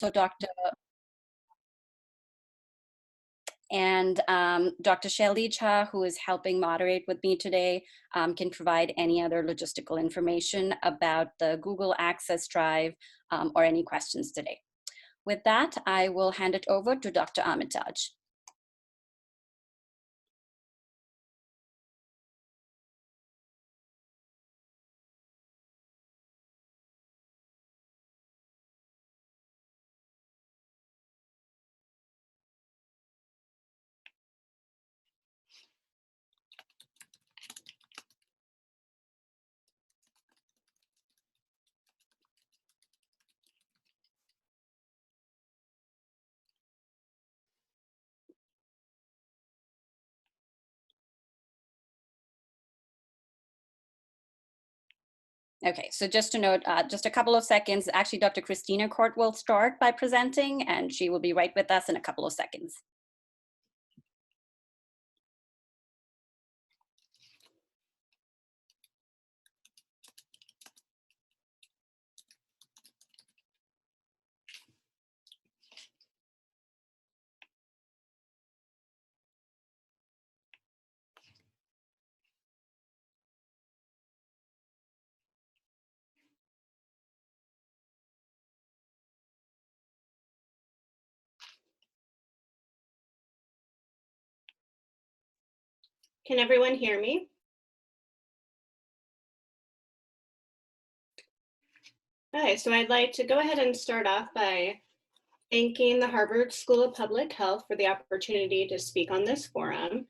Dr. And Dr. Shelly Cha, who is helping moderate with me today, can provide any other logistical information about the Google Access Drive or any questions today. With that, I will hand it over to Dr. Ametaj. Okay, so just to note, just a couple of seconds, actually Dr. Kristina Korte will start by presenting and she will be right with us in a couple of seconds. Can everyone hear me? Okay, so I'd like to go ahead and start off by thanking the Harvard School of Public Health for the opportunity to speak on this forum.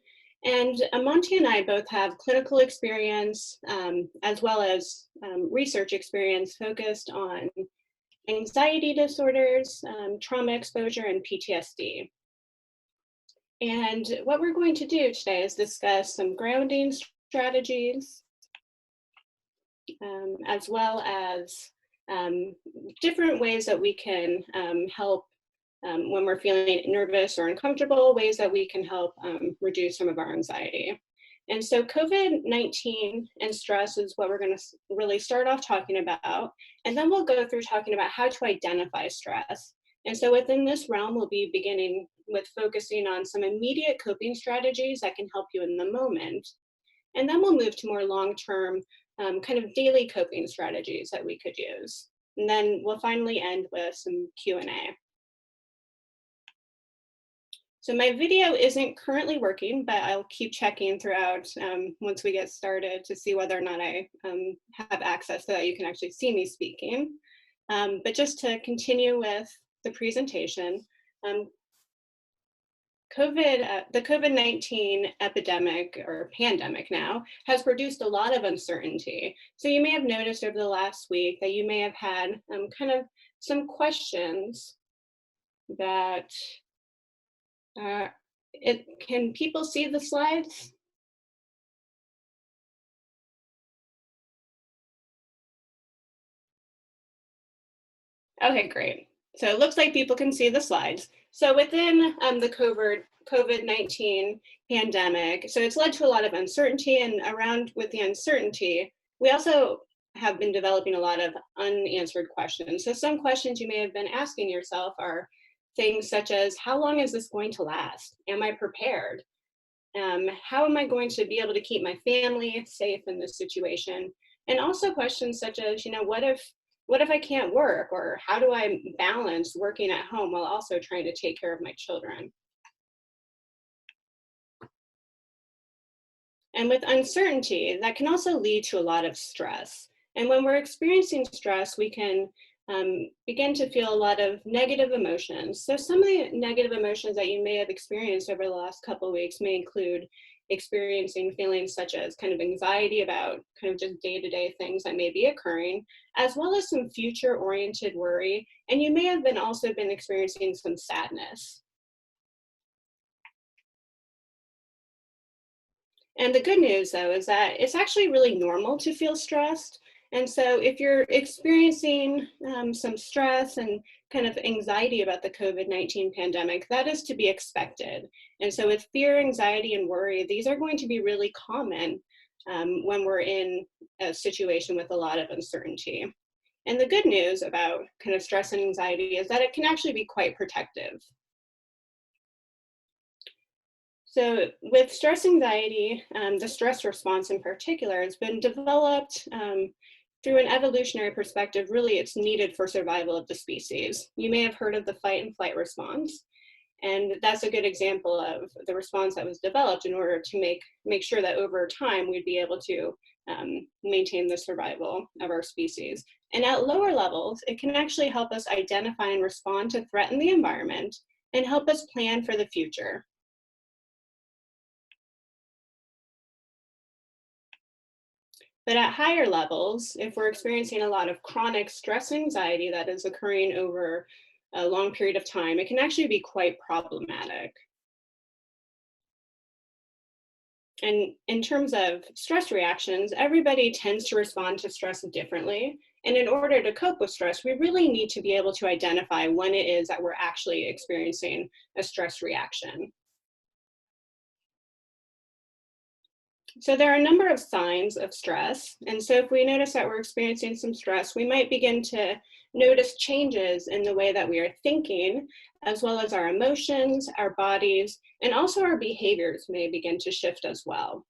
And Amantia and I both have clinical experience as well as research experience focused on anxiety disorders, trauma exposure, and PTSD. And what we're going to do today is discuss some grounding strategies, as well as different ways that we can help when we're feeling nervous or uncomfortable, ways that we can help reduce some of our anxiety. And so COVID-19 and stress is what we're going to really start off talking about. And then we'll go through talking about how to identify stress. And so within this realm, we'll be beginning with focusing on some immediate coping strategies that can help you in the moment. And then we'll move to more long-term kind of daily coping strategies that we could use. And then we'll finally end with some Q&A. So my video isn't currently working, but I'll keep checking throughout once we get started to see whether or not I have access so that you can actually see me speaking. But just to continue with the presentation, the COVID-19 epidemic or pandemic now has produced a lot of uncertainty. So you may have noticed over the last week that you may have had kind of some questions that can people see the slides? Okay, great. So it looks like people can see the slides. So within the COVID-19 pandemic, so it's led to a lot of uncertainty, and around with the uncertainty, we also have been developing a lot of unanswered questions. So some questions you may have been asking yourself are things such as, how long is this going to last? Am I prepared? How am I going to be able to keep my family safe in this situation? And also questions such as, you know, what if I can't work? Or how do I balance working at home while also trying to take care of my children? And with uncertainty, that can also lead to a lot of stress. And when we're experiencing stress, we can begin to feel a lot of negative emotions. So some of the negative emotions that you may have experienced over the last couple of weeks may include experiencing feelings such as kind of anxiety about kind of just day-to-day things that may be occurring, as well as some future-oriented worry. And you may have also been experiencing some sadness. And the good news, though, is that it's actually really normal to feel stressed. And so if you're experiencing some stress and kind of anxiety about the COVID-19 pandemic, that is to be expected. And so with fear, anxiety, and worry, these are going to be really common when we're in a situation with a lot of uncertainty. And the good news about kind of stress and anxiety is that it can actually be quite protective. So with stress anxiety, the stress response in particular has been developed through an evolutionary perspective. Really, it's needed for survival of the species. You may have heard of the fight and flight response, and that's a good example of the response that was developed in order to make sure that over time we'd be able to maintain the survival of our species. And at lower levels, it can actually help us identify and respond to threat in the environment and help us plan for the future. But at higher levels, if we're experiencing a lot of chronic stress and anxiety that is occurring over a long period of time, it can actually be quite problematic. And in terms of stress reactions, everybody tends to respond to stress differently. And in order to cope with stress, we really need to be able to identify when it is that we're actually experiencing a stress reaction. So there are a number of signs of stress. And so if we notice that we're experiencing some stress, we might begin to notice changes in the way that we are thinking, as well as our emotions, our bodies, and also our behaviors may begin to shift as well.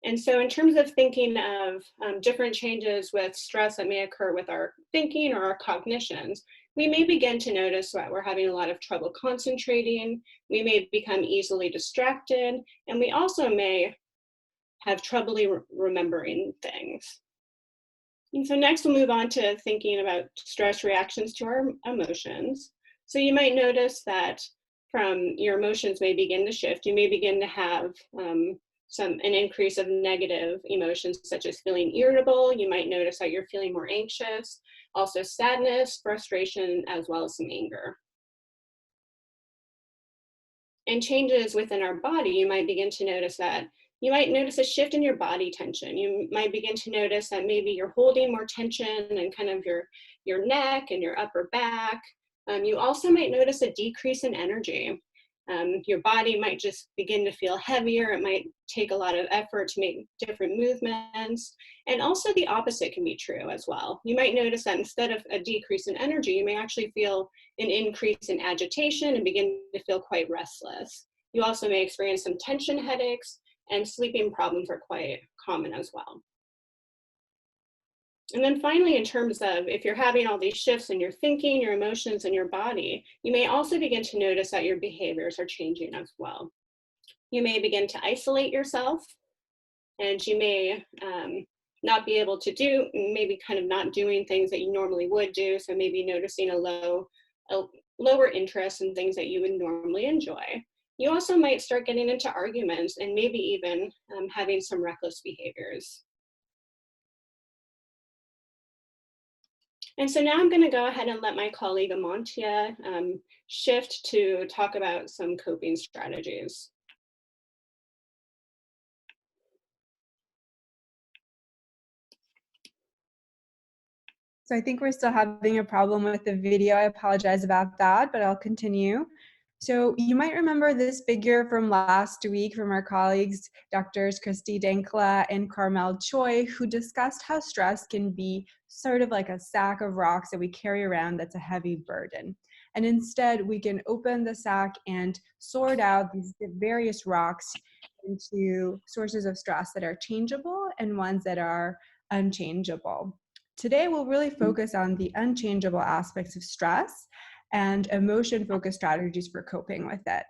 And so in terms of thinking of different changes with stress that may occur with our thinking or our cognitions, we may begin to notice that we're having a lot of trouble concentrating, we may become easily distracted, and we also may have trouble remembering things. And so next we'll move on to thinking about stress reactions to our emotions. So you might notice that from your emotions may begin to shift. You may begin to have an increase of negative emotions, such as feeling irritable. You might notice that you're feeling more anxious, also sadness, frustration, as well as some anger. And changes within our body, you might begin to notice that you might notice a shift in your body tension. You might begin to notice that maybe you're holding more tension in kind of your neck and your upper back. You also might notice a decrease in energy. Your body might just begin to feel heavier. It might take a lot of effort to make different movements. And also the opposite can be true as well. You might notice that instead of a decrease in energy, you may actually feel an increase in agitation and begin to feel quite restless. You also may experience some tension headaches, and sleeping problems are quite common as well. And then finally, in terms of if you're having all these shifts in your thinking, your emotions, and your body, you may also begin to notice that your behaviors are changing as well. You may begin to isolate yourself, and you may not be able to do, maybe kind of not doing things that you normally would do. So maybe noticing a lower interest in things that you would normally enjoy. You also might start getting into arguments and maybe even having some reckless behaviors. And so now I'm going to go ahead and let my colleague Amantia shift to talk about some coping strategies. So I think we're still having a problem with the video. I apologize about that, but I'll continue. So you might remember this figure from last week from our colleagues, Drs. Kristina Korte and Carmel Choi, who discussed how stress can be sort of like a sack of rocks that we carry around that's a heavy burden. And instead, we can open the sack and sort out these various rocks into sources of stress that are changeable and ones that are unchangeable. Today, we'll really focus on the unchangeable aspects of stress and emotion-focused strategies for coping with it.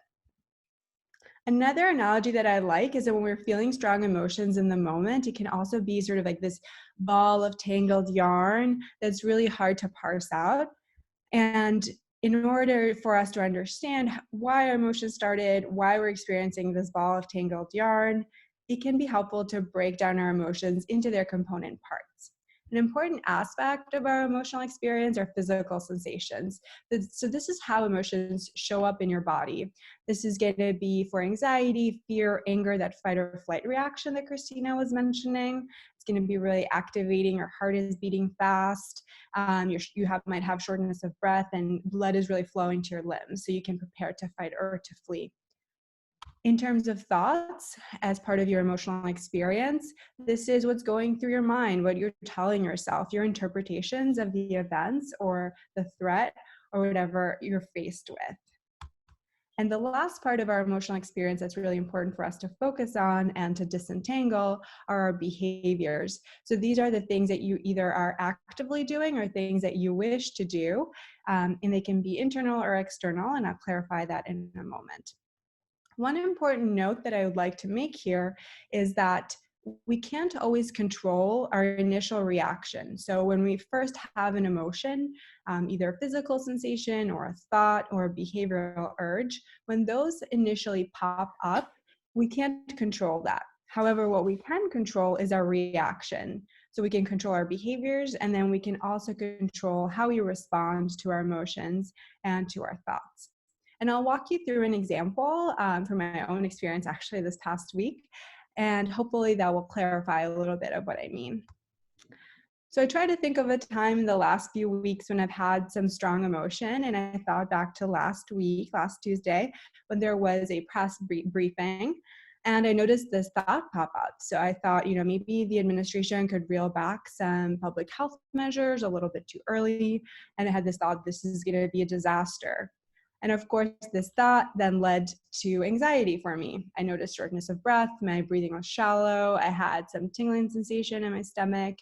Another analogy that I like is that when we're feeling strong emotions in the moment, it can also be sort of like this ball of tangled yarn that's really hard to parse out. And in order for us to understand why our emotions started, why we're experiencing this ball of tangled yarn, it can be helpful to break down our emotions into their component parts. An important aspect of our emotional experience are physical sensations. So this is how emotions show up in your body. This is going to be for anxiety, fear, anger, that fight or flight reaction that Kristina was mentioning. It's going to be really activating. Your heart is beating fast. Might have shortness of breath, and blood is really flowing to your limbs, so you can prepare to fight or to flee. In terms of thoughts, as part of your emotional experience, this is what's going through your mind, what you're telling yourself, your interpretations of the events or the threat or whatever you're faced with. And the last part of our emotional experience that's really important for us to focus on and to disentangle are our behaviors. So these are the things that you either are actively doing or things that you wish to do, and they can be internal or external, and I'll clarify that in a moment. One important note that I would like to make here is that we can't always control our initial reaction. So when we first have an emotion, either a physical sensation or a thought or a behavioral urge, when those initially pop up, we can't control that. However, what we can control is our reaction. So we can control our behaviors, and then we can also control how we respond to our emotions and to our thoughts. And I'll walk you through an example from my own experience actually this past week, and hopefully that will clarify a little bit of what I mean. So I try to think of a time in the last few weeks when I've had some strong emotion, and I thought back to last week, last Tuesday, when there was a press briefing, and I noticed this thought pop up. So I thought, maybe the administration could reel back some public health measures a little bit too early, and I had this thought, this is going to be a disaster. And of course, this thought then led to anxiety for me. I noticed shortness of breath, my breathing was shallow, I had some tingling sensation in my stomach,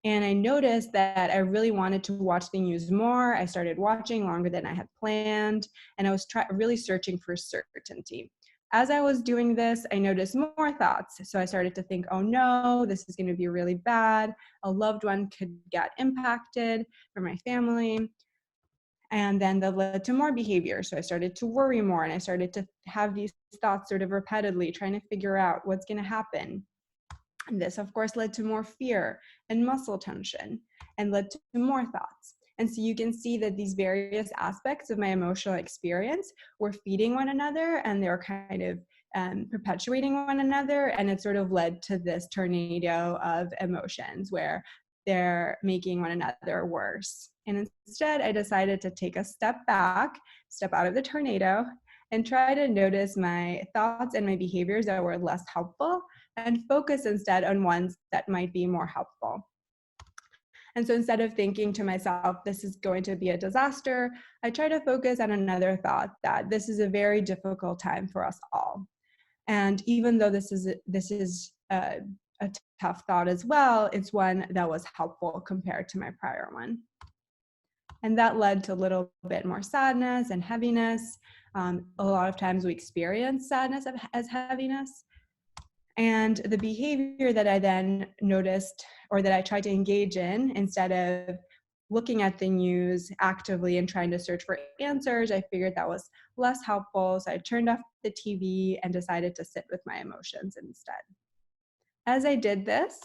and I noticed that I really wanted to watch the news more. I started watching longer than I had planned, and I was really searching for certainty. As I was doing this, I noticed more thoughts. So I started to think, oh no, this is going to be really bad. A loved one could get impacted for my family. And then that led to more behavior. So I started to worry more, and I started to have these thoughts sort of repeatedly, trying to figure out what's going to happen. And this, of course, led to more fear and muscle tension, and led to more thoughts. And so you can see that these various aspects of my emotional experience were feeding one another, and they're kind of perpetuating one another. And it sort of led to this tornado of emotions where they're making one another worse. And instead, I decided to take a step back, step out of the tornado, and try to notice my thoughts and my behaviors that were less helpful, and focus instead on ones that might be more helpful. And so instead of thinking to myself, this is going to be a disaster, I try to focus on another thought, that this is a very difficult time for us all. And even though this is a tough thought as well, it's one that was helpful compared to my prior one. And that led to a little bit more sadness and heaviness. A lot of times we experience sadness as heaviness. And the behavior that I then noticed, or that I tried to engage in, instead of looking at the news actively and trying to search for answers, I figured that was less helpful. So I turned off the TV and decided to sit with my emotions instead. As I did this,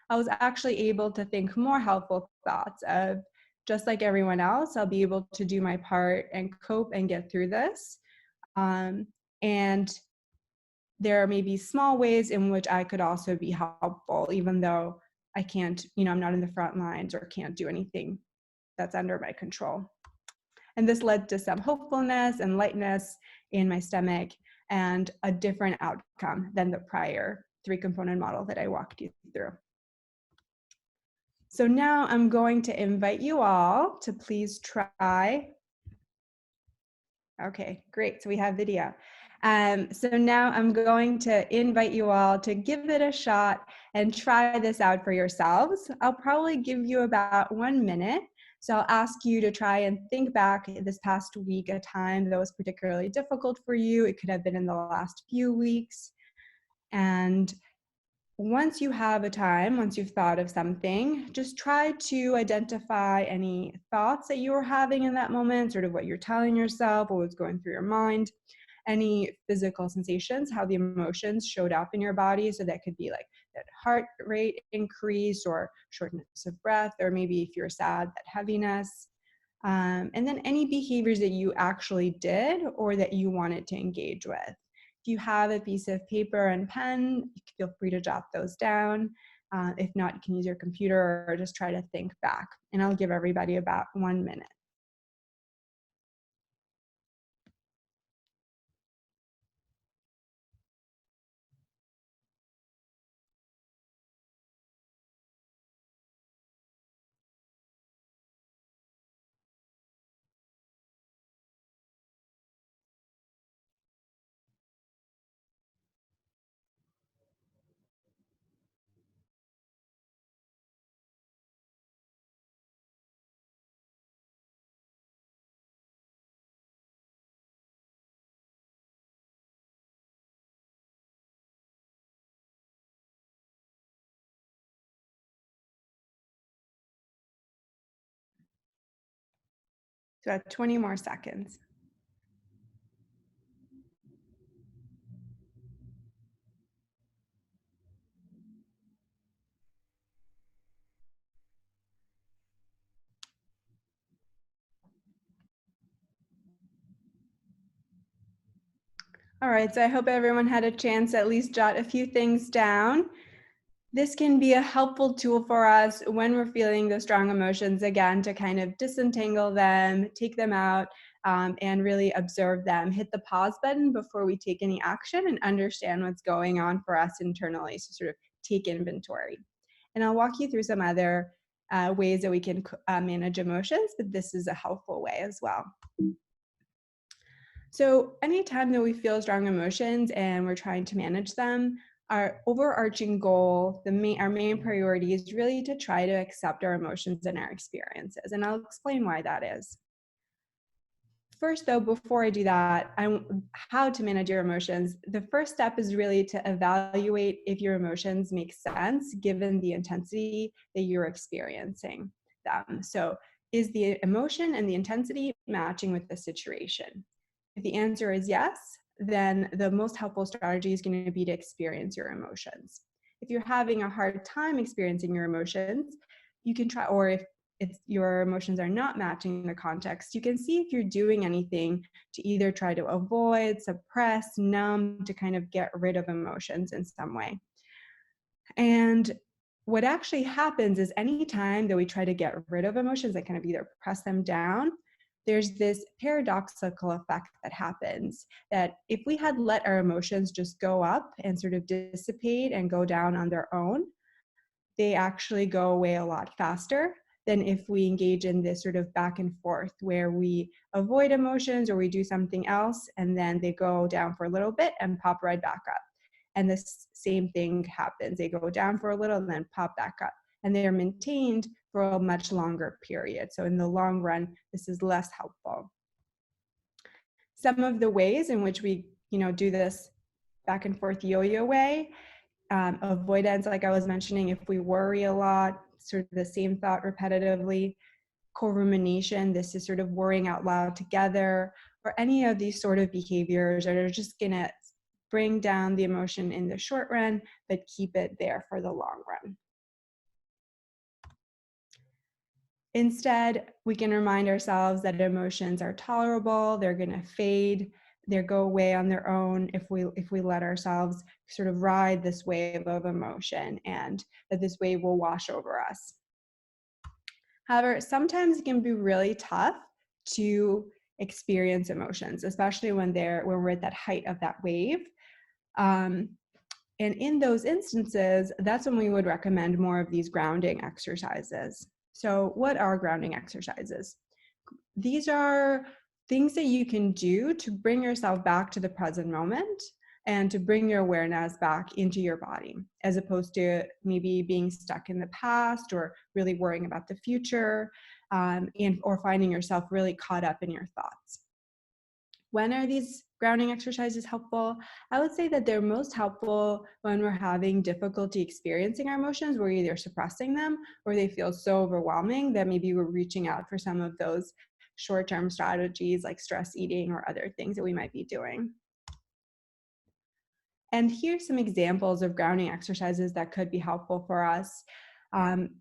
I was actually able to think more helpful thoughts of, just like everyone else, I'll be able to do my part and cope and get through this. And there may be small ways in which I could also be helpful, even though I can't, I'm not in the front lines or can't do anything that's under my control. And this led to some hopefulness and lightness in my stomach, and a different outcome than the prior 3-component model that I walked you through. So now I'm going to invite you all to please try. Okay, great. So we have video. So now I'm going to invite you all to give it a shot and try this out for yourselves. I'll probably give you about 1 minute. So I'll ask you to try and think back this past week, a time that was particularly difficult for you. It could have been in the last few weeks. And once you have a time, once you've thought of something, just try to identify any thoughts that you were having in that moment, sort of what you're telling yourself, what was going through your mind, any physical sensations, how the emotions showed up in your body. So that could be like that heart rate increase, or shortness of breath, or maybe if you're sad, that heaviness. And then any behaviors that you actually did or that you wanted to engage with. If you have a piece of paper and pen, feel free to jot those down. If not, you can use your computer or just try to think back. And I'll give everybody about 1 minute. So about 20 more seconds. All right, so I hope everyone had a chance to at least jot a few things down. This can be a helpful tool for us when we're feeling the strong emotions, again, to kind of disentangle them, take them out, and really observe them. Hit the pause button before we take any action and understand what's going on for us internally, so sort of take inventory. And I'll walk you through some other ways that we can manage emotions, but this is a helpful way as well. So anytime that we feel strong emotions and we're trying to manage them, our overarching goal, our main priority is really to try to accept our emotions and our experiences. And I'll explain why that is. First, though, before I do that, how to manage your emotions. The first step is really to evaluate if your emotions make sense given the intensity that you're experiencing them. So is the emotion and the intensity matching with the situation? If the answer is yes, then the most helpful strategy is going to be to experience your emotions. If you're having a hard time experiencing your emotions, you can try, or if your emotions are not matching the context, you can see if you're doing anything to either try to avoid, suppress, numb, to kind of get rid of emotions in some way. And what actually happens is anytime that we try to get rid of emotions, that kind of either press them down, there's this paradoxical effect that happens, that if we had let our emotions just go up and sort of dissipate and go down on their own, they actually go away a lot faster than if we engage in this sort of back and forth where we avoid emotions or we do something else and then they go down for a little bit and pop right back up. And the same thing happens. They go down for a little and then pop back up. And they are maintained for a much longer period. So in the long run, this is less helpful. Some of the ways in which we, do this back and forth yo-yo way, avoidance, like I was mentioning, if we worry a lot, sort of the same thought repetitively, co-rumination, this is sort of worrying out loud together, or any of these sort of behaviors that are just gonna bring down the emotion in the short run, but keep it there for the long run. Instead, we can remind ourselves that emotions are tolerable, they're gonna fade, they go away on their own if we let ourselves sort of ride this wave of emotion, and that this wave will wash over us. However, sometimes it can be really tough to experience emotions, especially when we're at that height of that wave. And in those instances, that's when we would recommend more of these grounding exercises. So what are grounding exercises? These are things that you can do to bring yourself back to the present moment and to bring your awareness back into your body, as opposed to maybe being stuck in the past or really worrying about the future, or finding yourself really caught up in your thoughts. When are these grounding exercises helpful? I would say that they're most helpful when we're having difficulty experiencing our emotions. We're either suppressing them or they feel so overwhelming that maybe we're reaching out for some of those short-term strategies like stress eating or other things that we might be doing. And here's some examples of grounding exercises that could be helpful for us.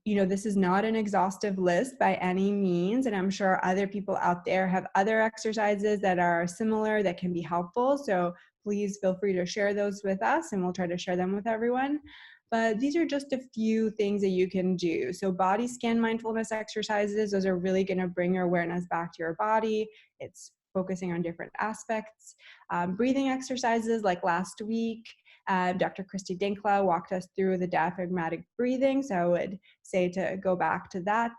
This is not an exhaustive list by any means, and I'm sure other people out there have other exercises that are similar that can be helpful. So please feel free to share those with us and we'll try to share them with everyone. But these are just a few things that you can do. So body scan mindfulness exercises, those are really gonna bring your awareness back to your body. It's focusing on different aspects. Breathing exercises like last week, Dr. Christy Dinkla walked us through the diaphragmatic breathing, so I would say to go back to that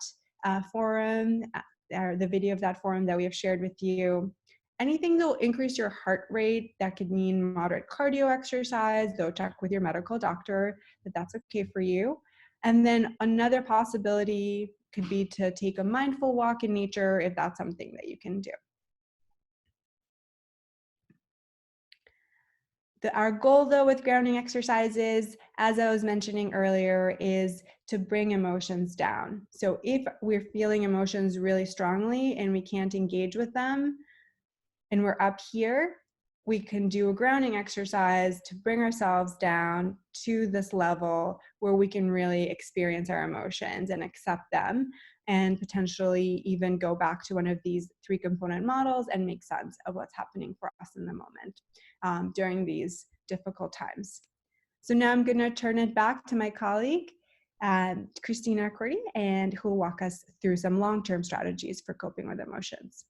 forum, or the video of that forum that we have shared with you. Anything that will increase your heart rate, that could mean moderate cardio exercise, though check with your medical doctor that that's okay for you. And then another possibility could be to take a mindful walk in nature if that's something that you can do. Our goal, though, with grounding exercises, as I was mentioning earlier, is to bring emotions down. So if we're feeling emotions really strongly and we can't engage with them, and we're up here, we can do a grounding exercise to bring ourselves down to this level where we can really experience our emotions and accept them, and potentially even go back to one of these 3-component models and make sense of what's happening for us in the moment during these difficult times. So now I'm going to turn it back to my colleague, Kristina Korte, and who will walk us through some long-term strategies for coping with emotions.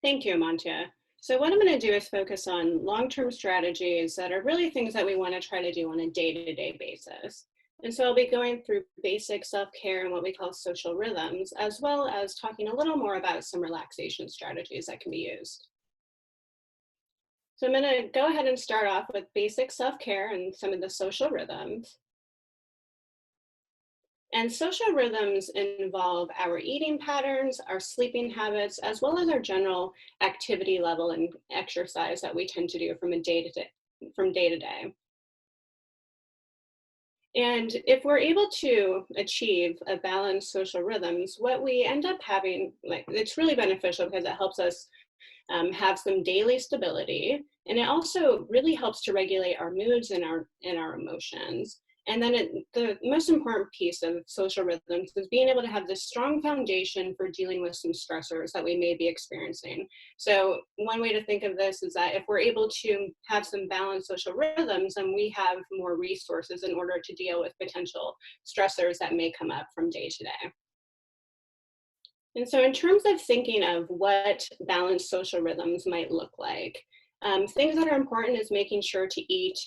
Thank you, Amantia. So what I'm going to do is focus on long-term strategies that are really things that we want to try to do on a day-to-day basis. And so I'll be going through basic self-care and what we call social rhythms, as well as talking a little more about some relaxation strategies that can be used. So I'm going to go ahead and start off with basic self-care and some of the social rhythms. And social rhythms involve our eating patterns, our sleeping habits, as well as our general activity level and exercise that we tend to do from day to day. And if we're able to achieve a balanced social rhythms, what we end up having, it's really beneficial because it helps us have some daily stability, and it also really helps to regulate our moods and our emotions. And then the most important piece of social rhythms is being able to have this strong foundation for dealing with some stressors that we may be experiencing. So one way to think of this is that if we're able to have some balanced social rhythms, then we have more resources in order to deal with potential stressors that may come up from day to day. And so in terms of thinking of what balanced social rhythms might look like, things that are important is making sure to eat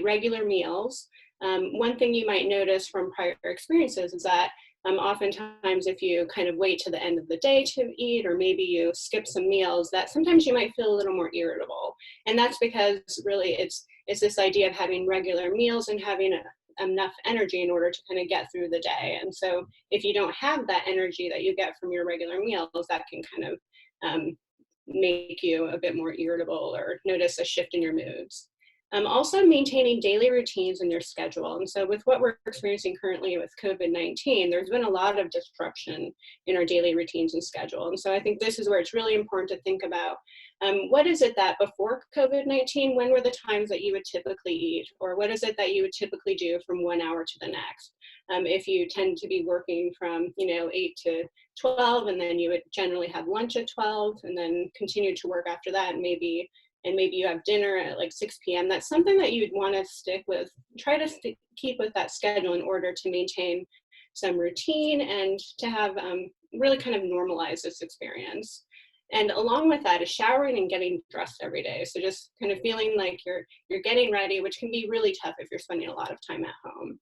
regular meals. One thing you might notice from prior experiences is that oftentimes if you kind of wait to the end of the day to eat, or maybe you skip some meals, that sometimes you might feel a little more irritable. And that's because really it's this idea of having regular meals and having enough energy in order to kind of get through the day. And so if you don't have that energy that you get from your regular meals, that can kind of make you a bit more irritable or notice a shift in your moods. Also maintaining daily routines in your schedule. And so with what we're experiencing currently with COVID-19, there's been a lot of disruption in our daily routines and schedule. And so I think this is where it's really important to think about what is it that before COVID-19, when were the times that you would typically eat? Or what is it that you would typically do from 1 hour to the next? If you tend to be working from 8 to 12, and then you would generally have lunch at 12 and then continue to work after that, and maybe you have dinner at like 6 p.m. That's something that you'd want to stick with, try to keep with that schedule in order to maintain some routine and to have really kind of normalize this experience. And along with that is showering and getting dressed every day. So just kind of feeling like you're getting ready, which can be really tough if you're spending a lot of time at home.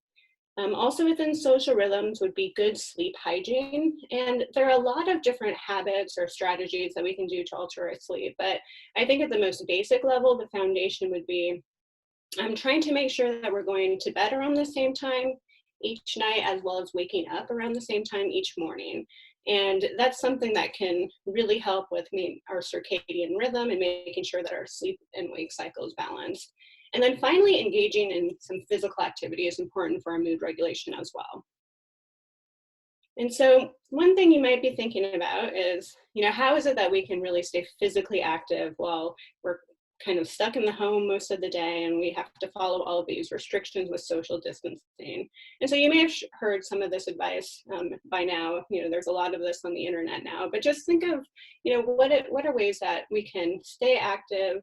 Also within social rhythms would be good sleep hygiene. And there are a lot of different habits or strategies that we can do to alter our sleep. But I think at the most basic level, the foundation would be trying to make sure that we're going to bed around the same time each night, as well as waking up around the same time each morning. And that's something that can really help with our circadian rhythm and making sure that our sleep and wake cycle is balanced. And then finally, engaging in some physical activity is important for our mood regulation as well. And so one thing you might be thinking about is, how is it that we can really stay physically active while we're kind of stuck in the home most of the day and we have to follow all of these restrictions with social distancing? And so you may have heard some of this advice by now. There's a lot of this on the internet now, but just think of, what are ways that we can stay active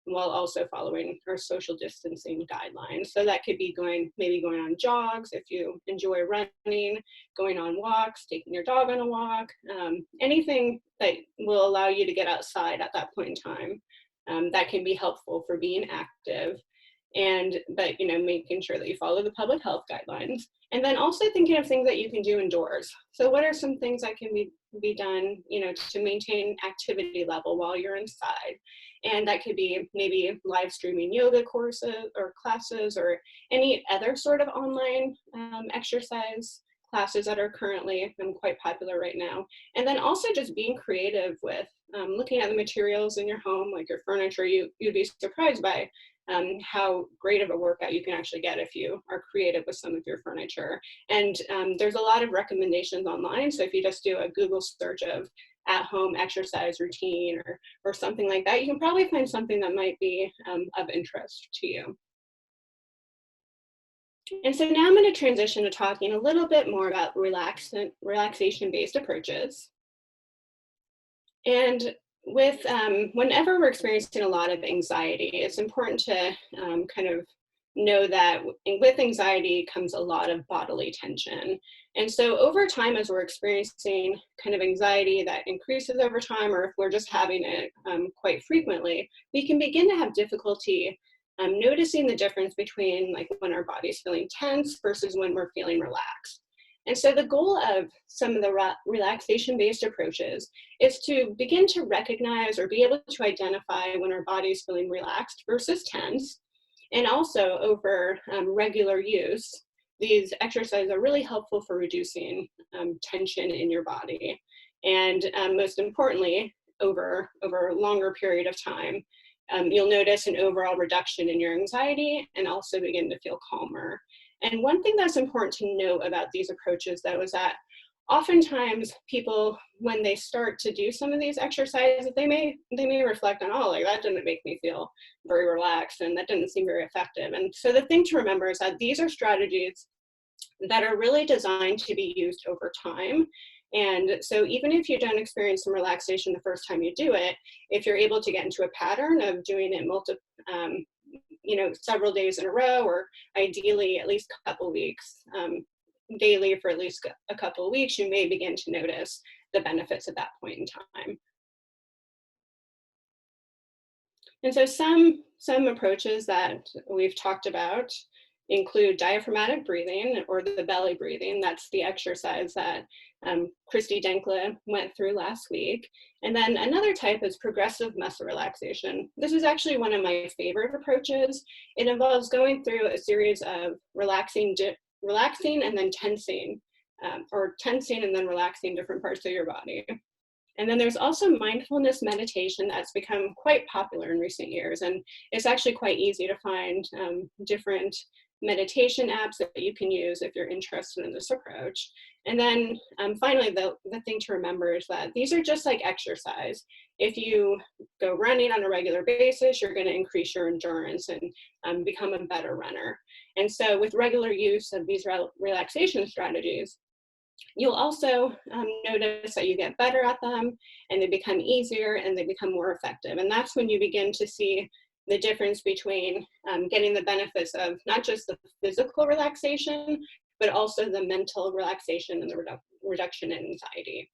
while also following our social distancing guidelines. So that could be maybe going on jogs if you enjoy running, going on walks, taking your dog on a walk, anything that will allow you to get outside at that point in time. That can be helpful for being active. But making sure that you follow the public health guidelines. And then also thinking of things that you can do indoors. So what are some things that can be done, to maintain activity level while you're inside? And that could be maybe live streaming yoga courses or classes or any other sort of online exercise classes that are currently quite popular right now. And then also just being creative with looking at the materials in your home, like your furniture. You'd be surprised by how great of a workout you can actually get if you are creative with some of your furniture. And there's a lot of recommendations online. So if you just do a Google search of at-home exercise routine or something like that, you can probably find something that might be of interest to you. And so now I'm going to transition to talking a little bit more about relaxation-based approaches. And with whenever we're experiencing a lot of anxiety, it's important to kind of know that with anxiety comes a lot of bodily tension. And so over time, as we're experiencing kind of anxiety that increases over time, or if we're just having it quite frequently, we can begin to have difficulty noticing the difference between like when our body's feeling tense versus when we're feeling relaxed. And so the goal of some of the relaxation-based approaches is to begin to recognize or be able to identify when our body is feeling relaxed versus tense. And also over regular use, these exercises are really helpful for reducing tension in your body. And most importantly, over a longer period of time, you'll notice an overall reduction in your anxiety and also begin to feel calmer. And one thing that's important to know about these approaches, though, is that oftentimes people, when they start to do some of these exercises, they may reflect on, oh, like that didn't make me feel very relaxed and that didn't seem very effective. And so the thing to remember is that these are strategies that are really designed to be used over time. And so even if you don't experience some relaxation the first time you do it, if you're able to get into a pattern of doing it several days in a row, or ideally at least a couple weeks, daily for at least a couple of weeks, you may begin to notice the benefits at that point in time. And so some approaches that we've talked about include diaphragmatic breathing or the belly breathing. That's the exercise that Christy Denkla went through last week. And then another type is progressive muscle relaxation. This is actually one of my favorite approaches. It involves going through a series of relaxing and then tensing, or tensing and then relaxing different parts of your body. And then there's also mindfulness meditation that's become quite popular in recent years. And it's actually quite easy to find different meditation apps that you can use if you're interested in this approach. And then finally, the thing to remember is that these are just like exercise. If you go running on a regular basis, you're going to increase your endurance and become a better runner. And so with regular use of these relaxation strategies, you'll also notice that you get better at them and they become easier and they become more effective. And that's when you begin to see the difference between getting the benefits of not just the physical relaxation, but also the mental relaxation and the reduction in anxiety.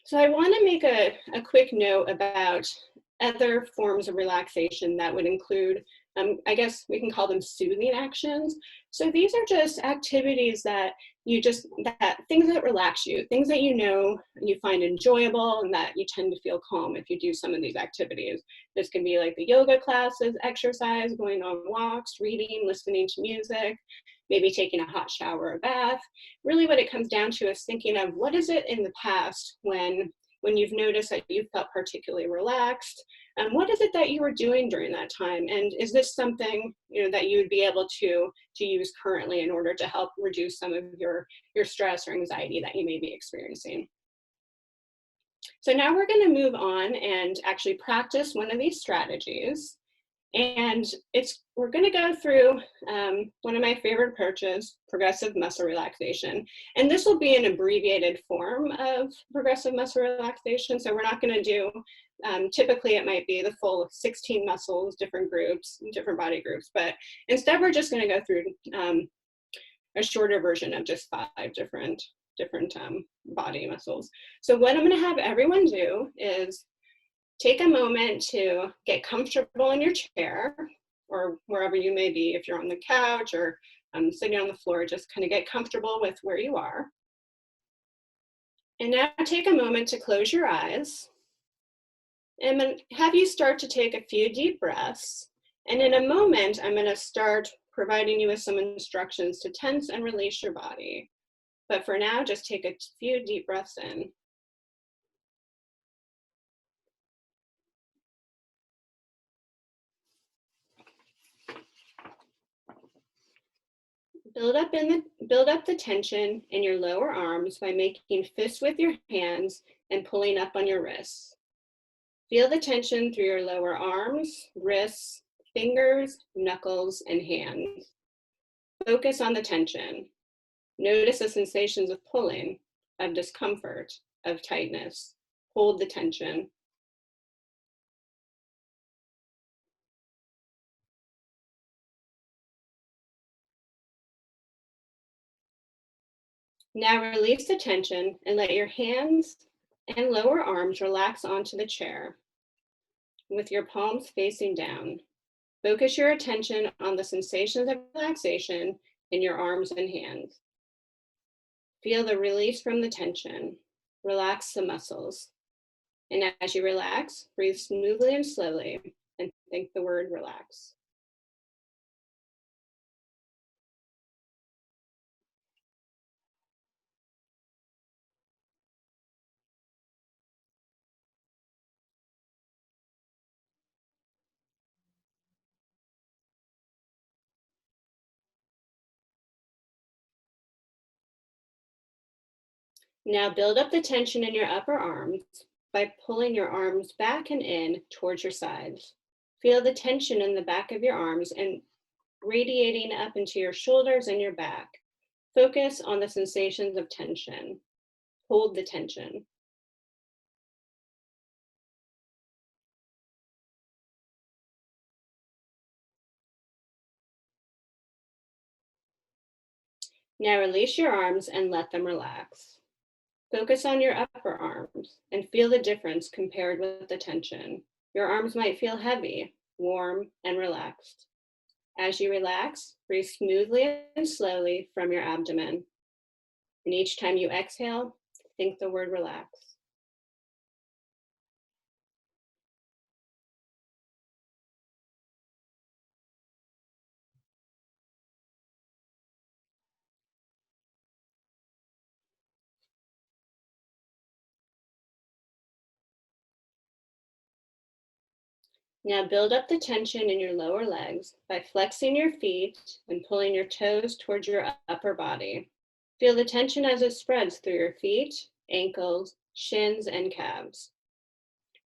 So I want to make a quick note about other forms of relaxation that would include, I guess we can call them soothing actions. So these are just activities that things that relax you, things that you find enjoyable and that you tend to feel calm if you do some of these activities. This can be like the yoga classes, exercise, going on walks, reading, listening to music, maybe taking a hot shower or bath. Really what it comes down to is thinking of what is it in the past when you've noticed that you felt particularly relaxed, and what is it that you were doing during that time? And is this something that you would be able to use currently in order to help reduce some of your stress or anxiety that you may be experiencing? So now we're going to move on and actually practice one of these strategies. And we're going to go through one of my favorite approaches, progressive muscle relaxation. And this will be an abbreviated form of progressive muscle relaxation. So we're not going to do, typically it might be the full 16 muscles, different groups, different body groups. But instead, we're just going to go through a shorter version of just 5 different body muscles. So what I'm going to have everyone do is take a moment to get comfortable in your chair or wherever you may be. If you're on the couch or sitting on the floor, just kind of get comfortable with where you are. And now take a moment to close your eyes and have you start to take a few deep breaths. And in a moment, I'm going to start providing you with some instructions to tense and release your body. But for now, just take a few deep breaths in. Build up the tension in your lower arms by making fists with your hands and pulling up on your wrists. Feel the tension through your lower arms, wrists, fingers, knuckles, and hands. Focus on the tension. Notice the sensations of pulling, of discomfort, of tightness. Hold the tension. Now release the tension and let your hands and lower arms relax onto the chair with your palms facing down. Focus your attention on the sensations of relaxation in your arms and hands. Feel the release from the tension. Relax the muscles. And as you relax, breathe smoothly and slowly and think the word relax. Now build up the tension in your upper arms by pulling your arms back and in towards your sides. Feel the tension in the back of your arms and radiating up into your shoulders and your back. Focus on the sensations of tension. Hold the tension. Now release your arms and let them relax. Focus on your upper arms and feel the difference compared with the tension. Your arms might feel heavy, warm, and relaxed. As you relax, breathe smoothly and slowly from your abdomen. And each time you exhale, think the word relax. Now build up the tension in your lower legs by flexing your feet and pulling your toes towards your upper body. Feel the tension as it spreads through your feet, ankles, shins, and calves.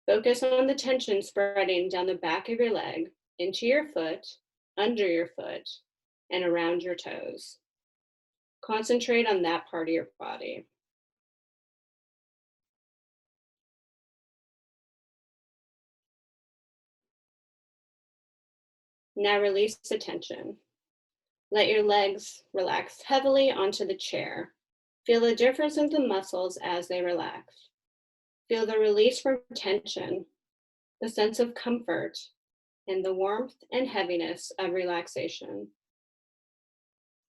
Focus on the tension spreading down the back of your leg, into your foot, under your foot, and around your toes. Concentrate on that part of your body. Now release the tension. Let your legs relax heavily onto the chair. Feel the difference in the muscles as they relax. Feel the release from tension, the sense of comfort, and the warmth and heaviness of relaxation.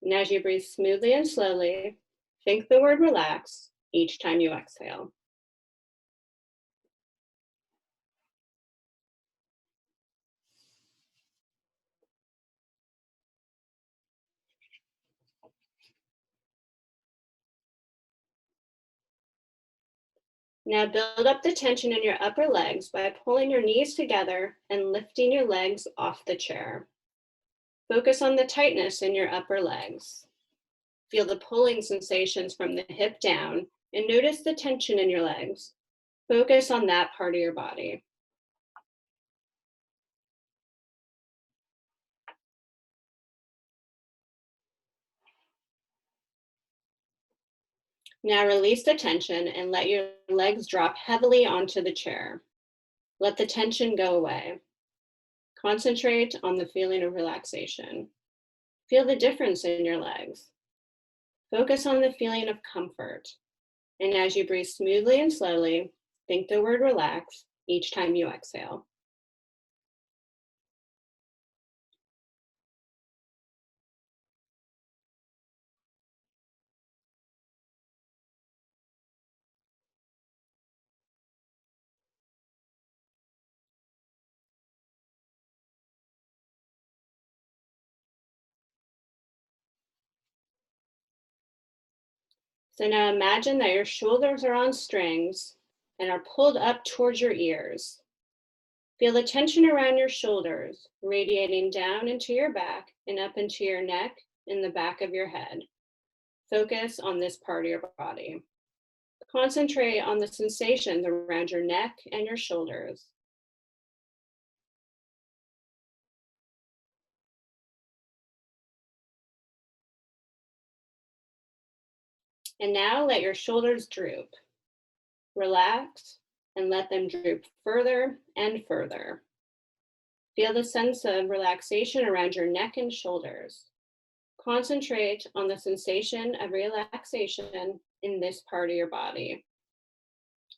And as you breathe smoothly and slowly, think the word relax each time you exhale. Now build up the tension in your upper legs by pulling your knees together and lifting your legs off the chair. Focus on the tightness in your upper legs. Feel the pulling sensations from the hip down and notice the tension in your legs. Focus on that part of your body. Now release the tension and let your legs drop heavily onto the chair. Let the tension go away. Concentrate on the feeling of relaxation. Feel the difference in your legs. Focus on the feeling of comfort. And as you breathe smoothly and slowly, think the word relax each time you exhale. So now imagine that your shoulders are on strings and are pulled up towards your ears. Feel the tension around your shoulders radiating down into your back and up into your neck and the back of your head. Focus on this part of your body. Concentrate on the sensations around your neck and your shoulders. And now let your shoulders droop. Relax and let them droop further and further. Feel the sense of relaxation around your neck and shoulders. Concentrate on the sensation of relaxation in this part of your body.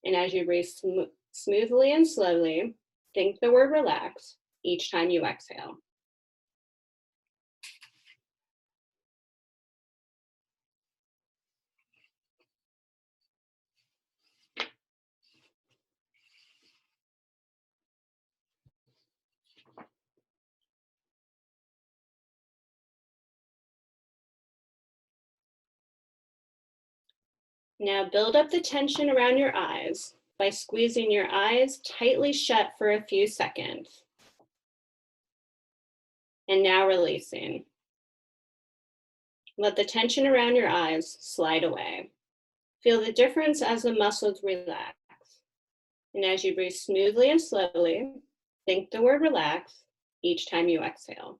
And as you breathe smoothly and slowly, think the word relax each time you exhale. Now build up the tension around your eyes by squeezing your eyes tightly shut for a few seconds. And now releasing. Let the tension around your eyes slide away. Feel the difference as the muscles relax. And as you breathe smoothly and slowly, think the word relax each time you exhale.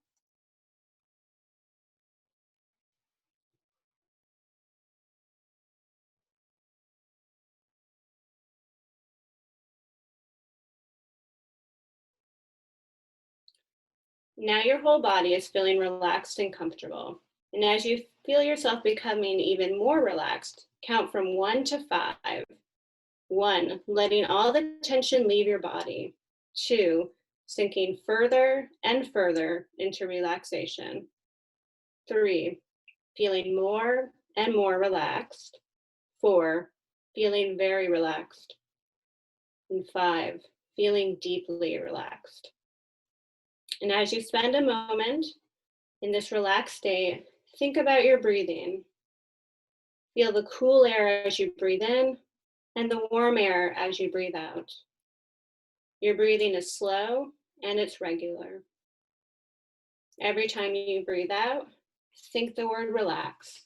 Now your whole body is feeling relaxed and comfortable. And as you feel yourself becoming even more relaxed, count from 1 to 5. 1, letting all the tension leave your body. 2, sinking further and further into relaxation. 3, feeling more and more relaxed. 4, feeling very relaxed. And 5, feeling deeply relaxed. And as you spend a moment in this relaxed state, think about your breathing. Feel the cool air as you breathe in and the warm air as you breathe out. Your breathing is slow and it's regular. Every time you breathe out, think the word relax.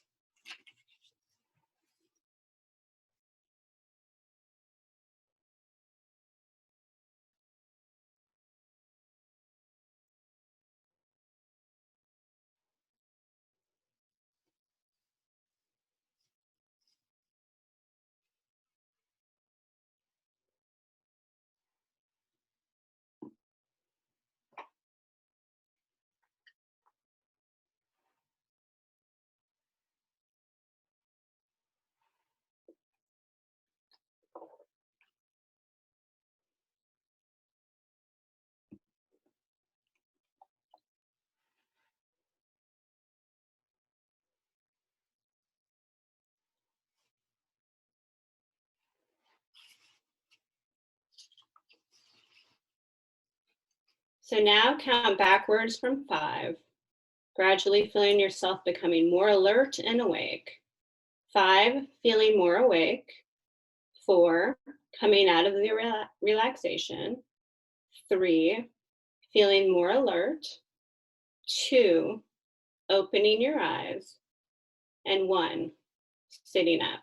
So now count backwards from 5, gradually feeling yourself becoming more alert and awake. 5, feeling more awake. 4, coming out of the relaxation. 3, feeling more alert. 2, opening your eyes. And 1, sitting up.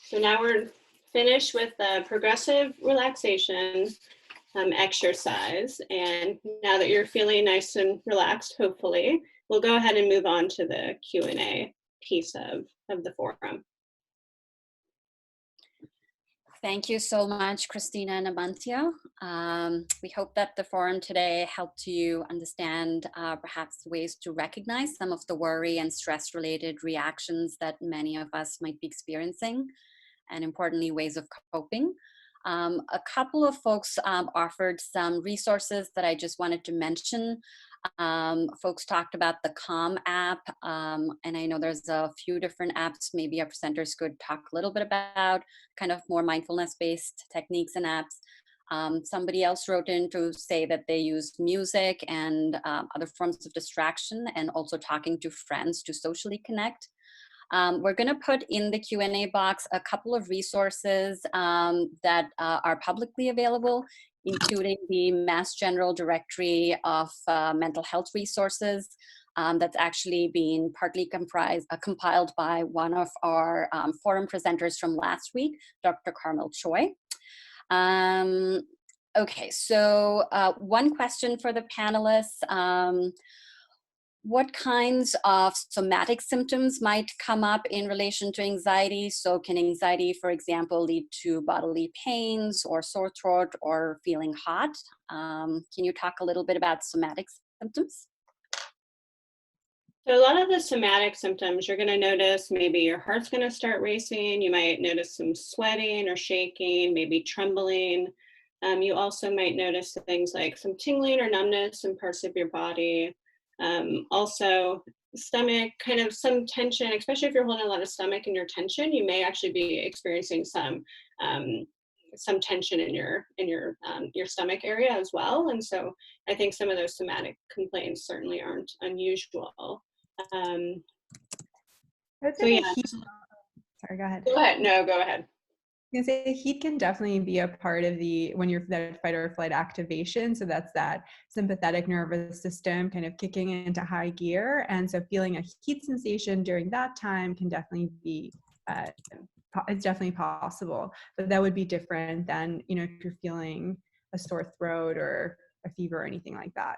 So now we're finished with the progressive relaxation exercise. And now that you're feeling nice and relaxed, hopefully, we'll go ahead and move on to the Q&A piece of the forum. Thank you so much, Kristina and Amantia. We hope that the forum today helped you understand perhaps ways to recognize some of the worry and stress-related reactions that many of us might be experiencing, and importantly, ways of coping. A couple of folks offered some resources that I just wanted to mention. Folks talked about the Calm app, and I know there's a few different apps maybe our presenters could talk a little bit about, kind of more mindfulness-based techniques and apps. Somebody else wrote in to say that they use music and other forms of distraction, and also talking to friends to socially connect. We're going to put in the Q&A box a couple of resources that are publicly available, including the Mass General Directory of Mental Health Resources that's actually been partly compiled by one of our forum presenters from last week, Dr. Carmel Choi. Okay, so one question for the panelists. What kinds of somatic symptoms might come up in relation to anxiety? So can anxiety, for example, lead to bodily pains or sore throat or feeling hot? Can you talk a little bit about somatic symptoms? So a lot of the somatic symptoms, you're going to notice maybe your heart's going to start racing. You might notice some sweating or shaking, maybe trembling. You also might notice things like some tingling or numbness in parts of your body. Also, stomach, kind of some tension, especially if you're holding a lot of stomach in your tension, you may actually be experiencing some tension in your stomach area as well. And so I think some of those somatic complaints certainly aren't unusual. So yeah. Sorry, go ahead. Go ahead. No, go ahead. I was gonna say heat can definitely be a part of when you're that fight or flight activation. So that's that sympathetic nervous system kind of kicking into high gear. And so feeling a heat sensation during that time can definitely be, it's definitely possible, but that would be different than, if you're feeling a sore throat or a fever or anything like that.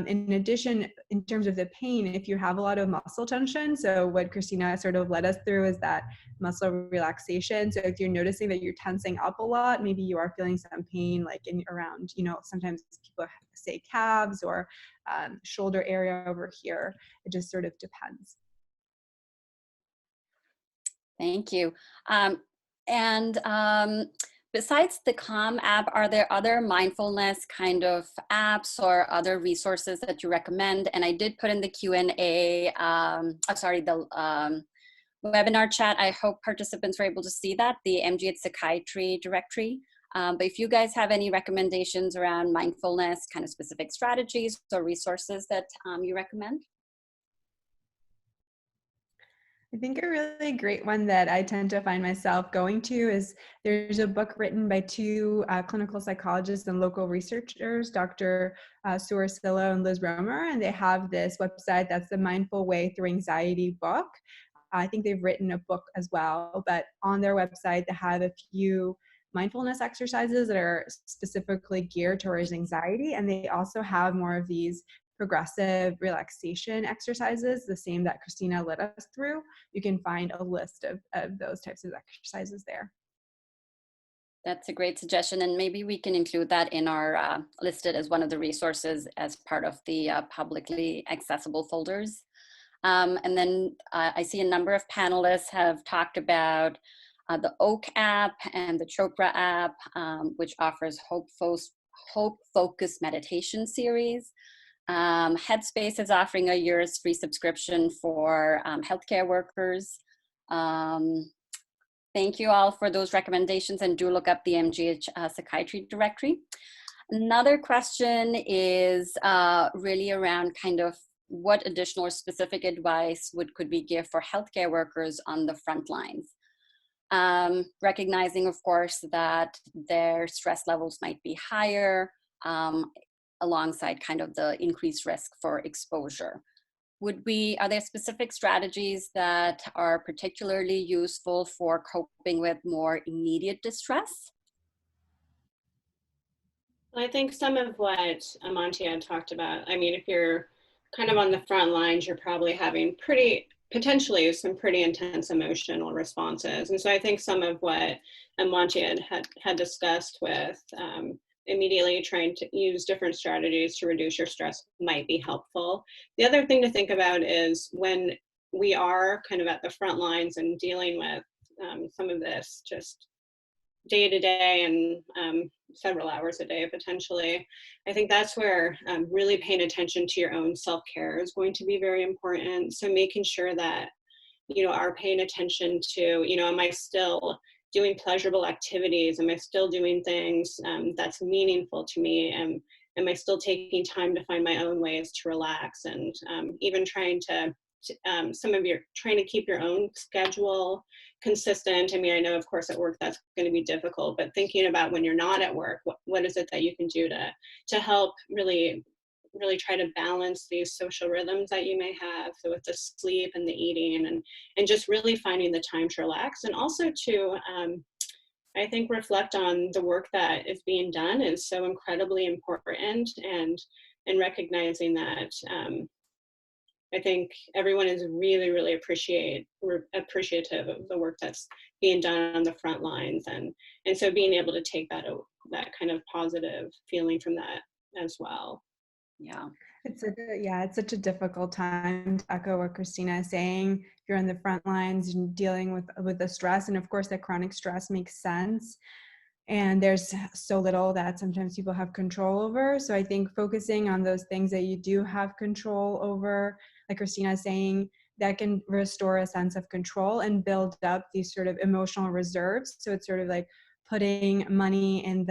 In addition, in terms of the pain, if you have a lot of muscle tension, so what Kristina sort of led us through is that muscle relaxation. So if you're noticing that you're tensing up a lot, maybe you are feeling some pain, like around, sometimes people say calves or shoulder area over here. It just sort of depends. Thank you. Besides the Calm app, are there other mindfulness kind of apps or other resources that you recommend? And I did put in the Q&A, the webinar chat. I hope participants were able to see that, the MGH Psychiatry directory. But if you guys have any recommendations around mindfulness, kind of specific strategies or resources that you recommend? I think a really great one that I tend to find myself going to is there's a book written by two clinical psychologists and local researchers, Dr. Suarsillo and Liz Romer, and they have this website that's the Mindful Way Through Anxiety book. I think they've written a book as well, but on their website they have a few mindfulness exercises that are specifically geared towards anxiety, and they also have more of these progressive relaxation exercises, the same that Kristina led us through. You can find a list of those types of exercises there. That's a great suggestion, and maybe we can include that in our listed as one of the resources as part of the publicly accessible folders. And then I see a number of panelists have talked about the Oak app and the Chopra app, which offers hope-focused meditation series. Headspace is offering a year's free subscription for healthcare workers. Thank you all for those recommendations, and do look up the MGH Psychiatry directory. Another question is really around kind of what additional or specific advice could we give for healthcare workers on the front lines? Recognizing, of course, that their stress levels might be higher, alongside kind of the increased risk for exposure. Are there specific strategies that are particularly useful for coping with more immediate distress? I think some of what Amantia talked about, I mean, if you're kind of on the front lines, you're probably having potentially some pretty intense emotional responses. And so I think some of what Amantia had discussed with immediately trying to use different strategies to reduce your stress might be helpful. The other thing to think about is when we are kind of at the front lines and dealing with some of this just day to day and several hours a day potentially, I think that's where really paying attention to your own self-care is going to be very important. So making sure that, are paying attention to, am I still doing pleasurable activities? Am I still doing things that's meaningful to me? Am I still taking time to find my own ways to relax? And even trying to trying to keep your own schedule consistent. I mean, I know, of course, at work that's going to be difficult, but thinking about when you're not at work, what is it that you can do to help really try to balance these social rhythms that you may have, so with the sleep and the eating, and just really finding the time to relax, and also to I think reflect on the work that is being done is so incredibly important, and recognizing that I think everyone is really, really appreciative of the work that's being done on the front lines, and so being able to take that kind of positive feeling from that as well. Yeah. It's such a difficult time, to echo what Kristina is saying. You're on the front lines and dealing with the stress, and of course that chronic stress makes sense. And there's so little that sometimes people have control over. So I think focusing on those things that you do have control over, like Kristina is saying, that can restore a sense of control and build up these sort of emotional reserves. So it's sort of like putting money in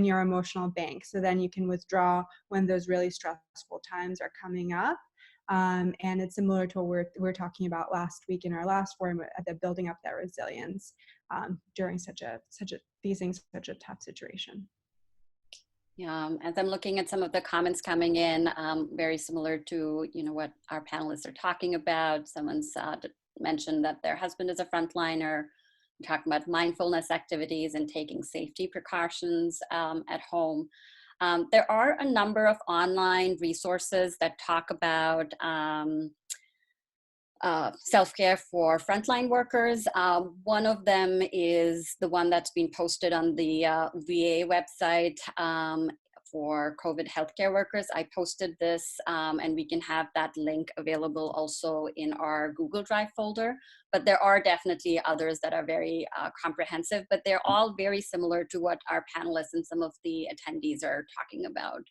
your emotional bank. So then you can withdraw when those really stressful times are coming up. And it's similar to what we're talking about last week in our last forum, the building up that resilience during such a tough situation. Yeah, as I'm looking at some of the comments coming in, very similar to what our panelists are talking about. Someone's mentioned that their husband is a frontliner. We're talking about mindfulness activities and taking safety precautions at home. There are a number of online resources that talk about self-care for frontline workers. One of them is the one that's been posted on the VA website for COVID healthcare workers. I posted this and we can have that link available also in our Google Drive folder. But there are definitely others that are very comprehensive, but they're all very similar to what our panelists and some of the attendees are talking about.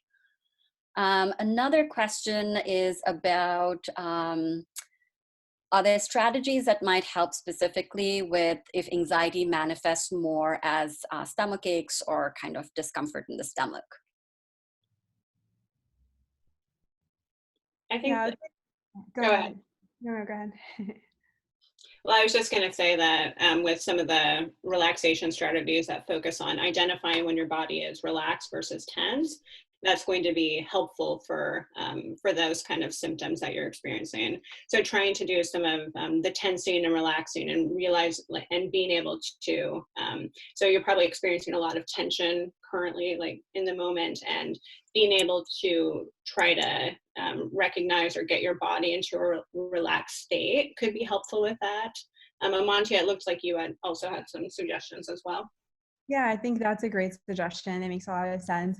Another question is about are there strategies that might help specifically with if anxiety manifests more as stomach aches or kind of discomfort in the stomach? I think Yeah, go ahead. No, go ahead. Well, I was just going to say that with some of the relaxation strategies that focus on identifying when your body is relaxed versus tense, that's going to be helpful for those kind of symptoms that you're experiencing. So trying to do some of the tensing and relaxing and and being able to, so you're probably experiencing a lot of tension currently, like in the moment, and being able to try to recognize or get your body into a relaxed state could be helpful with that. Amantia, it looks like you also had some suggestions as well. Yeah, I think that's a great suggestion. It makes a lot of sense.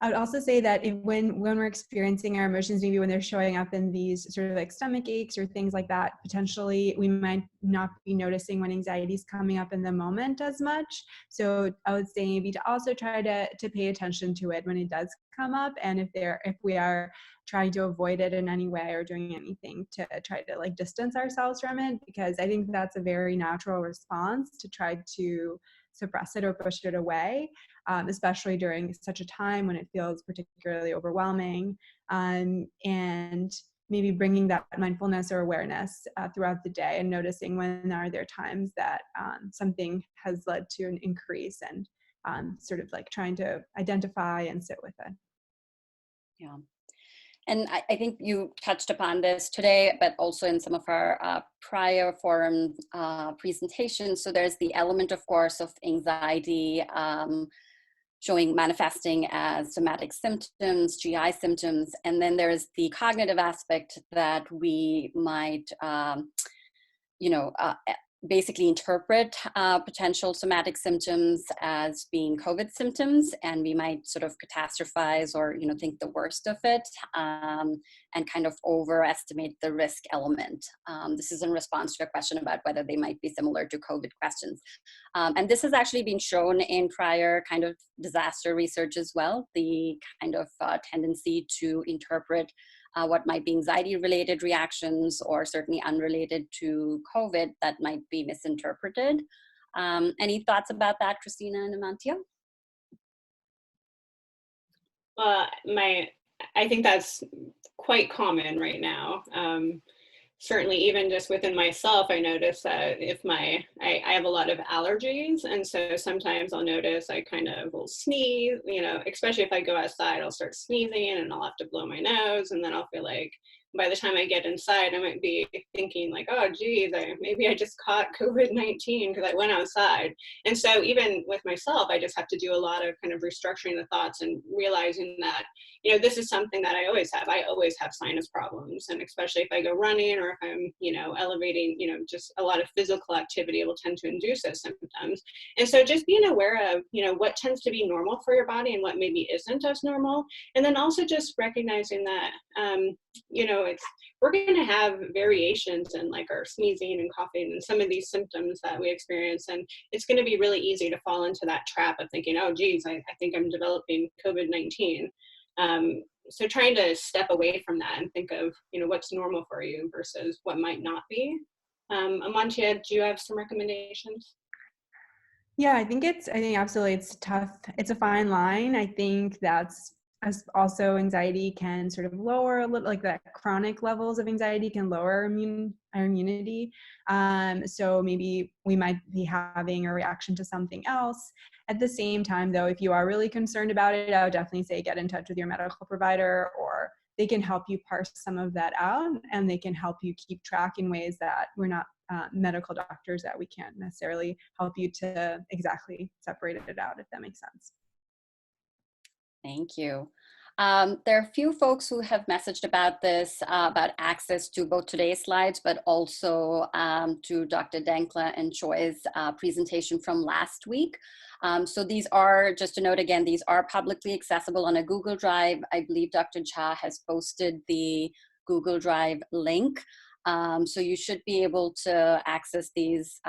I would also say that when we're experiencing our emotions, maybe when they're showing up in these sort of like stomach aches or things like that, potentially we might not be noticing when anxiety is coming up in the moment as much. So I would say maybe to also try to pay attention to it when it does come up, and if we are trying to avoid it in any way or doing anything to try to like distance ourselves from it, because I think that's a very natural response to try to suppress it or push it away. Especially during such a time when it feels particularly overwhelming, and maybe bringing that mindfulness or awareness throughout the day and noticing when are there times that something has led to an increase, and sort of like trying to identify and sit with it. Yeah. And I think you touched upon this today, but also in some of our prior forum presentations. So there's the element, of course, of anxiety manifesting as somatic symptoms, GI symptoms, and then there's the cognitive aspect that we might, basically interpret potential somatic symptoms as being COVID symptoms, and we might sort of catastrophize or think the worst of it, and kind of overestimate the risk element. This is in response to a question about whether they might be similar to COVID questions. And this has actually been shown in prior kind of disaster research as well, the kind of tendency to interpret what might be anxiety-related reactions or certainly unrelated to COVID that might be misinterpreted. Any thoughts about that, Kristina and Amantia? I think that's quite common right now. Certainly even just within myself, I notice that if I have a lot of allergies, and so sometimes I'll notice I kind of will sneeze, especially if I go outside, I'll start sneezing and I'll have to blow my nose, and then I'll feel like by the time I get inside, I might be thinking like, oh geez, maybe I just caught COVID-19 because I went outside. And so even with myself, I just have to do a lot of kind of restructuring the thoughts and realizing that this is something that I always have. I always have sinus problems. And especially if I go running or if I'm, elevating, just a lot of physical activity will tend to induce those symptoms. And so just being aware of, what tends to be normal for your body and what maybe isn't as normal. And then also just recognizing that, we're going to have variations in like our sneezing and coughing and some of these symptoms that we experience. And it's going to be really easy to fall into that trap of thinking, oh, geez, I think I'm developing COVID-19. So trying to step away from that and think of, what's normal for you versus what might not be. Amantia, do you have some recommendations? Yeah, I think absolutely it's tough. It's a fine line. I think that's also anxiety can sort of lower a little, like that chronic levels of anxiety can lower our immunity. So maybe we might be having a reaction to something else. At the same time, though, if you are really concerned about it, I would definitely say get in touch with your medical provider, or they can help you parse some of that out, and they can help you keep track in ways that we're not medical doctors, that we can't necessarily help you to exactly separate it out, if that makes sense. Thank you. There are a few folks who have messaged about this, about access to both today's slides, but also to Dr. Dankla and Choi's presentation from last week. So these are, just to note again, these are publicly accessible on a Google Drive. I believe Dr. Jha has posted the Google Drive link. So you should be able to access these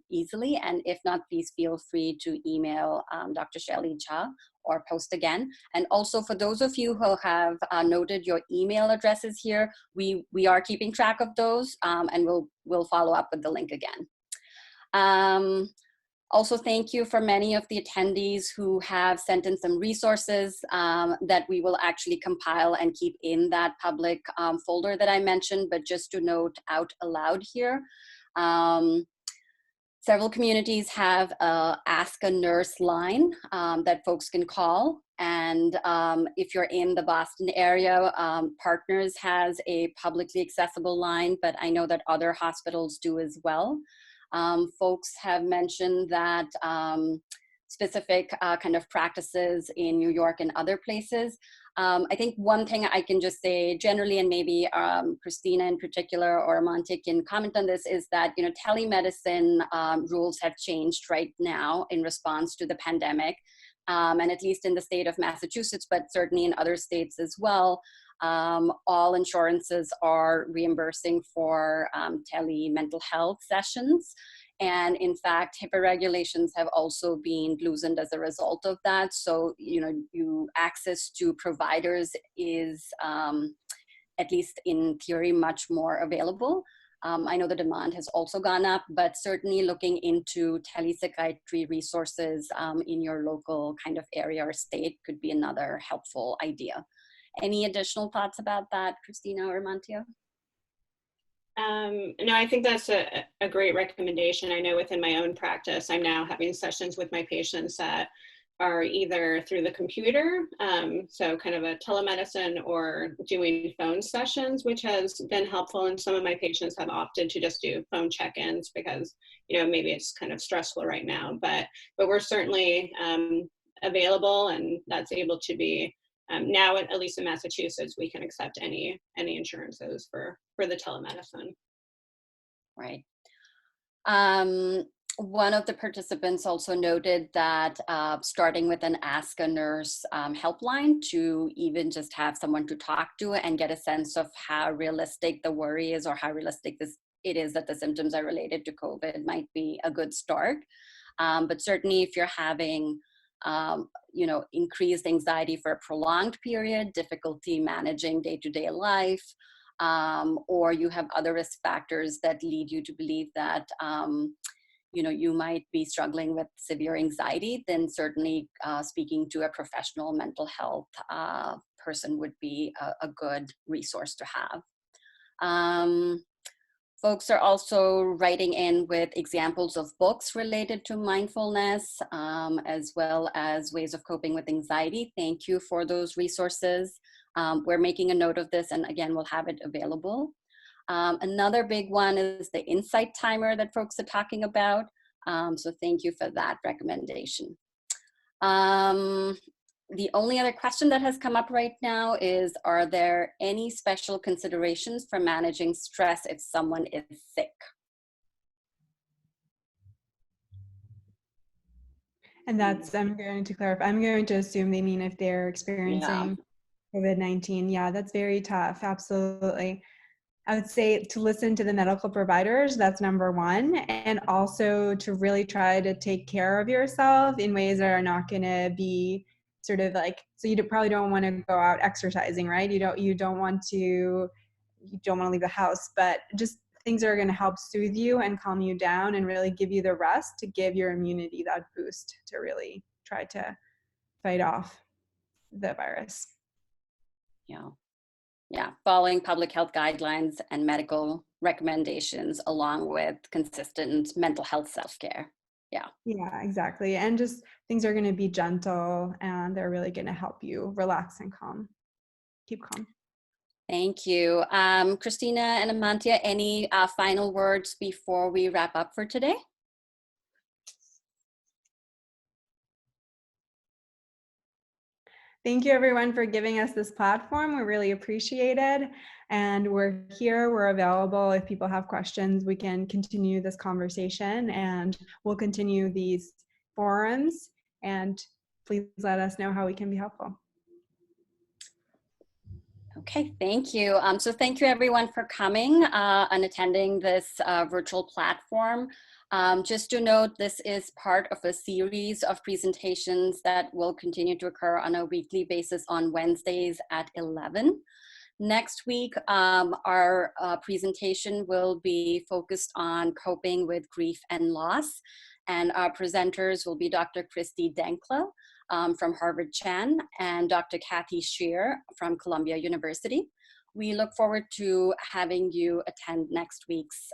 easily. And if not, please feel free to email Dr. Shelley Jha or post again. And also for those of you who have noted your email addresses here, we are keeping track of those, and we'll follow up with the link again. Also, thank you for many of the attendees who have sent in some resources that we will actually compile and keep in that public folder that I mentioned, but just to note out aloud here. Several communities have a Ask a Nurse line that folks can call. And if you're in the Boston area, Partners has a publicly accessible line, but I know that other hospitals do as well. Folks have mentioned that specific kind of practices in New York and other places. I think one thing I can just say generally, and maybe Kristina in particular or Amantia can comment on this, is that telemedicine rules have changed right now in response to the pandemic, and at least in the state of Massachusetts, but certainly in other states as well. All insurances are reimbursing for tele-mental health sessions. And in fact, HIPAA regulations have also been loosened as a result of that. So, access to providers is, at least in theory, much more available. I know the demand has also gone up, but certainly looking into telepsychiatry resources in your local kind of area or state could be another helpful idea. Any additional thoughts about that, Kristina or Amantia? No, I think that's a great recommendation. I know within my own practice, I'm now having sessions with my patients that are either through the computer, so kind of a telemedicine, or doing phone sessions, which has been helpful. And some of my patients have opted to just do phone check-ins because, maybe it's kind of stressful right now, but we're certainly available, and that's able to be now, at least in Massachusetts, we can accept any insurances for the telemedicine. Right. One of the participants also noted that starting with an Ask a Nurse helpline to even just have someone to talk to and get a sense of how realistic the worry is, or how realistic it is that the symptoms are related to COVID, might be a good start. But certainly if you're having increased anxiety for a prolonged period, difficulty managing day-to-day life, or you have other risk factors that lead you to believe that you might be struggling with severe anxiety, then certainly speaking to a professional mental health person would be a good resource to have. Folks are also writing in with examples of books related to mindfulness, as well as ways of coping with anxiety. Thank you for those resources. We're making a note of this, and again, we'll have it available. Another big one is the insight timer that folks are talking about. So thank you for that recommendation. The only other question that has come up right now is, are there any special considerations for managing stress if someone is sick? And that's, I'm going to clarify, I'm going to assume they mean if they're Yeah. experiencing COVID-19. Yeah, that's very tough. Absolutely. I would say to listen to the medical providers, that's number one, and also to really try to take care of yourself in ways that are not going to be sort of like, so you probably don't want to go out exercising, right? You don't want to leave the house, but just things that are going to help soothe you and calm you down and really give you the rest to give your immunity that boost to really try to fight off the virus. Yeah, following public health guidelines and medical recommendations along with consistent mental health self-care. Yeah, exactly. And just things are going to be gentle and they're really going to help you relax and keep calm. Thank you. Kristina and Amantia, any final words before we wrap up for today? Thank you everyone for giving us this platform. We really appreciate it. And we're here, we're available. If people have questions, we can continue this conversation and we'll continue these forums, and please let us know how we can be helpful. Okay, thank you. So thank you everyone for coming and attending this virtual platform. Just to note, this is part of a series of presentations that will continue to occur on a weekly basis on Wednesdays at 11. Next week, our presentation will be focused on coping with grief and loss. And our presenters will be Dr. Kristi Denkla from Harvard Chan and Dr. Kathy Shear from Columbia University. We look forward to having you attend next week's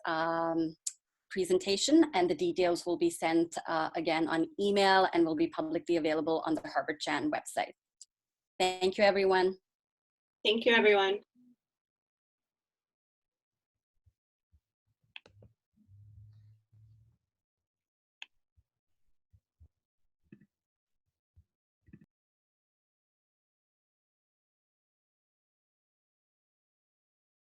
presentation, and the details will be sent again on email and will be publicly available on the Harvard Chan website. Thank you, everyone. Thank you, everyone.